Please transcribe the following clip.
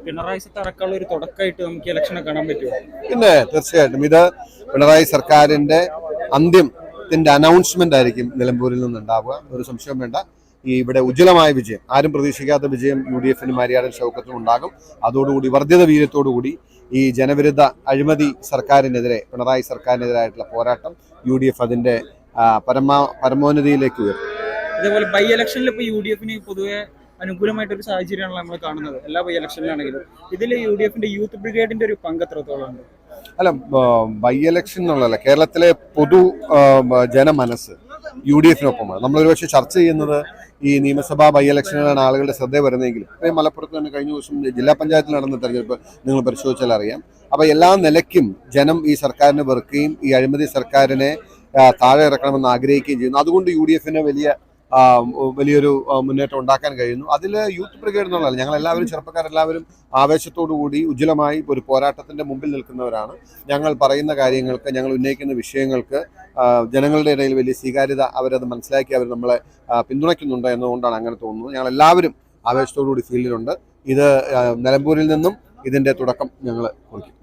പിണറായി അടക്കമുള്ള ഒരു തുടക്കമായിട്ട് നമുക്ക് ഇലക്ഷനെ കാണാൻ പറ്റുമോ? പിന്നെ തീർച്ചയായിട്ടും ഇത് പിണറായി സർക്കാരിന്റെ അന്ത്യത്തിന്റെ അനൗൺസ്മെന്റ് ആയിരിക്കും നിലമ്പൂരിൽ നിന്നുണ്ടാവുക. ഒരു സംശയം വേണ്ട. ഇവിടെ ഉജ്ജ്വലമായ വിജയം, ആരും പ്രതീക്ഷിക്കാത്ത വിജയം UDF-നും മാരിയാടൻ ഷൗക്കത്തിനും ഉണ്ടാകും. അതോടുകൂടി വർദ്ധിത വീര്യത്തോടുകൂടി ഈ ജനവിരുദ്ധ അഴിമതി സർക്കാരിനെതിരെ, പിണറായി സർക്കാരിനെതിരായിട്ടുള്ള പോരാട്ടം UDF അതിന്റെ പരമോന്നതിയിലേക്ക് ഉയർത്തും. അതേപോലെ ബൈ ഇലക്ഷനിൽ ഇപ്പോൾ UDF-ന് പൊതുവെ അനുകൂലമായിട്ടൊരു സാഹചര്യമാണല്ലോ നമ്മൾ കാണുന്നത്. എല്ലാ ബൈ ഇലക്ഷനിലാണെങ്കിലും ഇതിൽ UDF-ന്റെ യൂത്ത് ബ്രിഗേഡിന്റെ ഒരു പങ്ക് എത്രത്തോളം ഉണ്ട്? അല്ല, ബൈ ഇലക്ഷൻ എന്നുള്ളതല്ല, കേരളത്തിലെ പൊതു ജനമനസ്സ് UDF-നൊപ്പമാണ്. നമ്മൾ ഒരുപക്ഷെ ചർച്ച ചെയ്യുന്നത് ഈ നിയമസഭാ ബൈ ഇലക്ഷനിലാണ് ആളുകളുടെ ശ്രദ്ധ വരുന്നതെങ്കിലും മലപ്പുറത്ത് തന്നെ കഴിഞ്ഞ ദിവസം ജില്ലാ പഞ്ചായത്തിൽ നടന്ന തെരഞ്ഞെടുപ്പ് നിങ്ങൾ പരിശോധിച്ചാൽ അറിയാം. അപ്പോൾ എല്ലാ നിലയ്ക്കും ജനം ഈ സർക്കാരിനെ വെറുക്കുകയും ഈ അഴിമതി സർക്കാരിനെ താഴെ ഇറക്കണമെന്ന് ആഗ്രഹിക്കുകയും ചെയ്യുന്നു. അതുകൊണ്ട് UDF-ന് വലിയൊരു മുന്നേറ്റം ഉണ്ടാക്കാൻ കഴിയുന്നു. അതിൽ യൂത്ത് ബ്രിഗേഡ് എന്നുള്ളതല്ല, ഞങ്ങളെല്ലാവരും ചെറുപ്പക്കാരെല്ലാവരും ആവേശത്തോടു കൂടി ഉജ്ജ്വലമായി ഒരു പോരാട്ടത്തിന്റെ മുമ്പിൽ നിൽക്കുന്നവരാണ്. ഞങ്ങൾ പറയുന്ന കാര്യങ്ങൾക്ക്, ഞങ്ങൾ ഉന്നയിക്കുന്ന വിഷയങ്ങൾക്ക് ജനങ്ങളുടെ ഇടയിൽ വലിയ സ്വീകാര്യത അവരത് മനസ്സിലാക്കി അവർ നമ്മളെ പിന്തുണയ്ക്കുന്നുണ്ട് എന്നുകൊണ്ടാണ് അങ്ങനെ തോന്നുന്നത്. ഞങ്ങളെല്ലാവരും ആവേശത്തോടു കൂടി ഫീൽഡിലുണ്ട്. ഇത് നിലമ്പൂരിൽ നിന്നും ഇതിന്റെ തുടക്കം ഞങ്ങൾ കുറിക്കും.